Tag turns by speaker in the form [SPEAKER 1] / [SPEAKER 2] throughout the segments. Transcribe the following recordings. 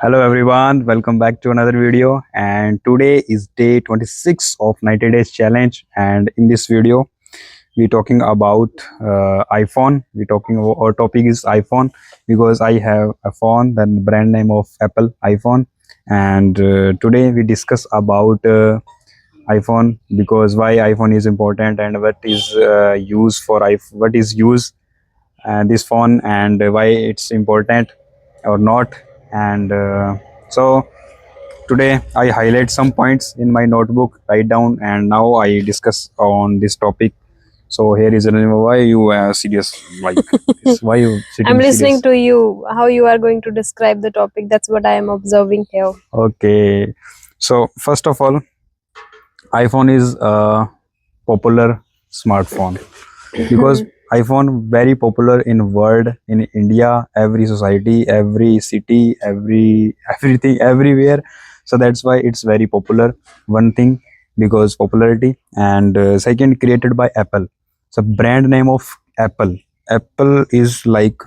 [SPEAKER 1] Hello everyone, welcome back to another video. And today is day 26 of 90 days challenge. And in this video, we're talking about iPhone. We're talking about our topic is iPhone because I have a phone, the brand name of Apple iPhone. And today we discuss about iPhone because why iPhone is important and what is use for iPhone, what is use this phone and why it's important or not. And so today I highlight some points in my notebook, write down, and now I discuss on this topic. So here is another why you are serious like this, why you
[SPEAKER 2] I'm
[SPEAKER 1] sitting
[SPEAKER 2] listening
[SPEAKER 1] serious.
[SPEAKER 2] to you, how you are going to describe the topic. That's what I am observing here.
[SPEAKER 1] Okay, so first of all, iPhone is a popular smartphone because iPhone very popular in world, in India, every society, every city, everything, everywhere. So that's why it's very popular. One thing because popularity, and second created by Apple. So brand name of Apple. Apple is like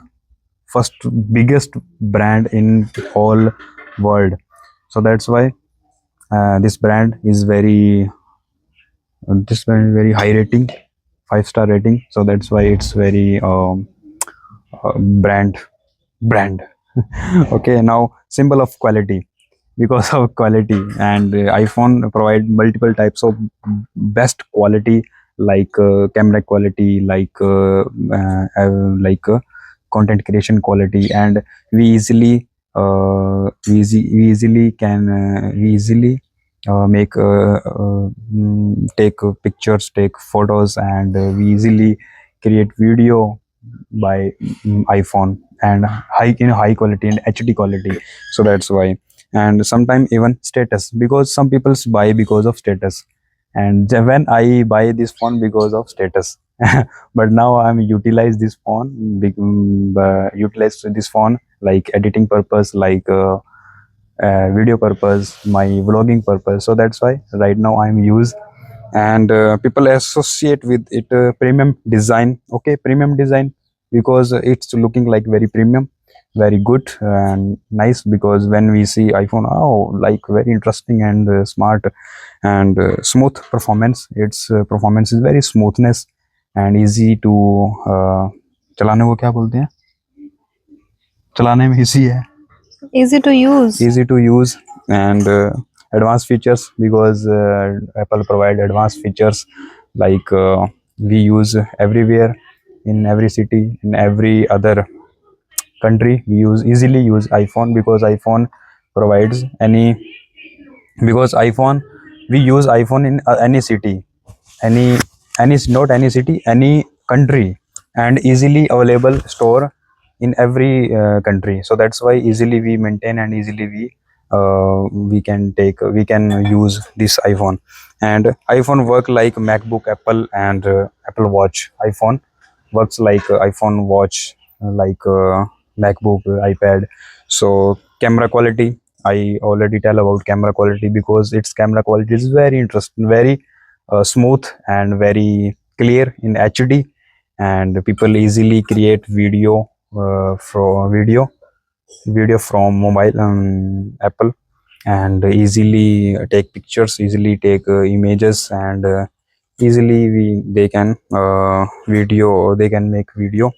[SPEAKER 1] first biggest brand in whole world. So that's why this brand is very high rating, 5-star rating. So that's why it's very brand. Okay, now symbol of quality because of quality, and iPhone provide multiple types of best quality like camera quality, like content creation quality, and we easily can we easily make take pictures, take photos, and we easily create video by iPhone, and high quality and HD quality. So that's why. And sometimes even status, because some people buy because of status, and when I buy this phone because of status. But now I'm utilize this phone, utilize this phone like editing purpose, like video purpose, my vlogging purpose. So that's why right now I'm use. And people associate with it premium design. Okay, premium design because it's looking like very premium, very good and nice, because when we see iPhone, oh, like very interesting and smart and smooth performance. Its performance is very smoothness and easy to चलाने को क्या बोलते हैं, चलाने में easy है,
[SPEAKER 2] Easy to use.
[SPEAKER 1] easy to use, and advanced features because Apple provide advanced features like we use everywhere, in every city, in every other country. We easily use iPhone because iPhone provides any, because iPhone, we use iPhone in any city, any not any city, any country, and easily available store in every country. So that's why easily we maintain and easily we can use this iPhone. And iPhone work like MacBook, Apple, and Apple Watch. iPhone works like iPhone Watch, like MacBook, iPad. So camera quality, I already tell about camera quality because its camera quality is very interesting, very smooth and very clear in HD, and people easily create video from mobile Apple, and easily take pictures, easily take images, and easily they can they can make video,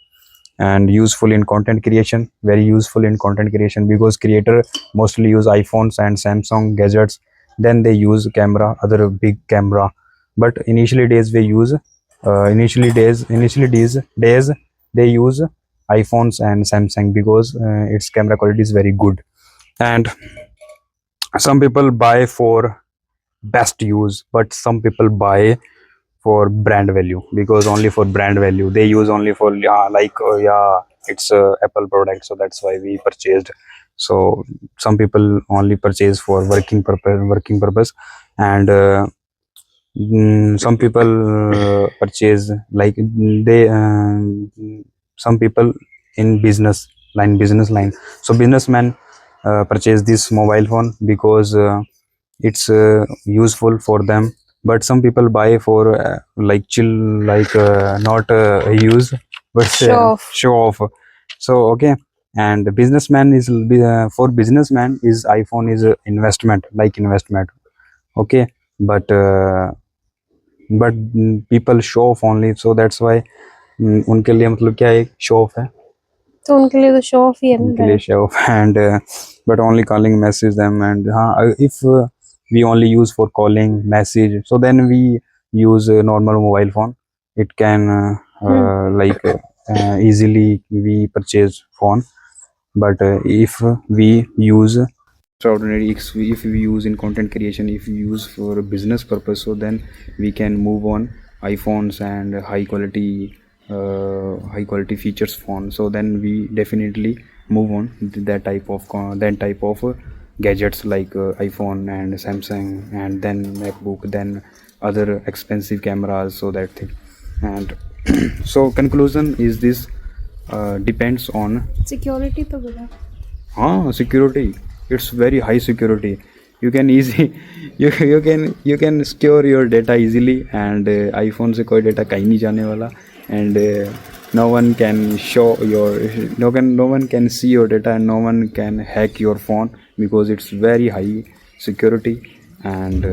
[SPEAKER 1] and useful in content creation, very useful in content creation because creator mostly use iPhones and Samsung gadgets, then they use camera, other big camera. But initially days they use iPhones and Samsung because its camera quality is very good. And some people buy for best use, but some people buy for brand value, because only for brand value they use, only for, yeah, like yeah, it's a Apple product, so that's why we purchased. So some people only purchase for working purpose, and some people purchase like they some people in business line. So businessmen purchase this mobile phone because it's useful for them. But some people buy for like chill, like not use, but
[SPEAKER 2] Show off.
[SPEAKER 1] show off. So okay. and the businessman is for businessman is iPhone is a investment, like investment. Okay, but people show off only, so that's why उनके लिए मतलब क्या है, show off है,
[SPEAKER 2] तो उनके लिए तो शो ऑफ ही है ना
[SPEAKER 1] उनके लिए
[SPEAKER 2] direct.
[SPEAKER 1] Show off and but only calling message them, and if we only use for calling message, so then we use a normal mobile phone. It can like easily we purchase phone, but if we use extraordinary, if we use in content creation, if we use for a business purpose, so then we can move on iPhones and high quality features phone. So then we definitely move on that type of gadgets like iPhone and Samsung, and then MacBook, then other expensive cameras, so that thing. And so conclusion is this, depends on
[SPEAKER 2] security तो बोला।
[SPEAKER 1] security. It's very high security. You can easy you can secure your data easily, and iPhone से कोई data कहीं नहीं जाने वाला, and no one can show your no one can see your data, and no one can hack your phone, because it's very high security. And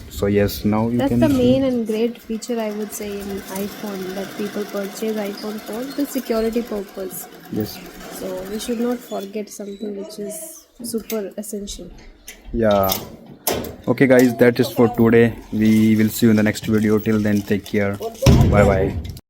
[SPEAKER 1] so yes, now you
[SPEAKER 2] That's
[SPEAKER 1] can
[SPEAKER 2] the
[SPEAKER 1] see.
[SPEAKER 2] main and great feature I would say in iPhone, that people purchase iPhone for the security purpose.
[SPEAKER 1] Yes.
[SPEAKER 2] So we should not forget something which is super essential.
[SPEAKER 1] Yeah. Okay guys, that is for today. We will see you in the next video. Till then, take care. Bye bye.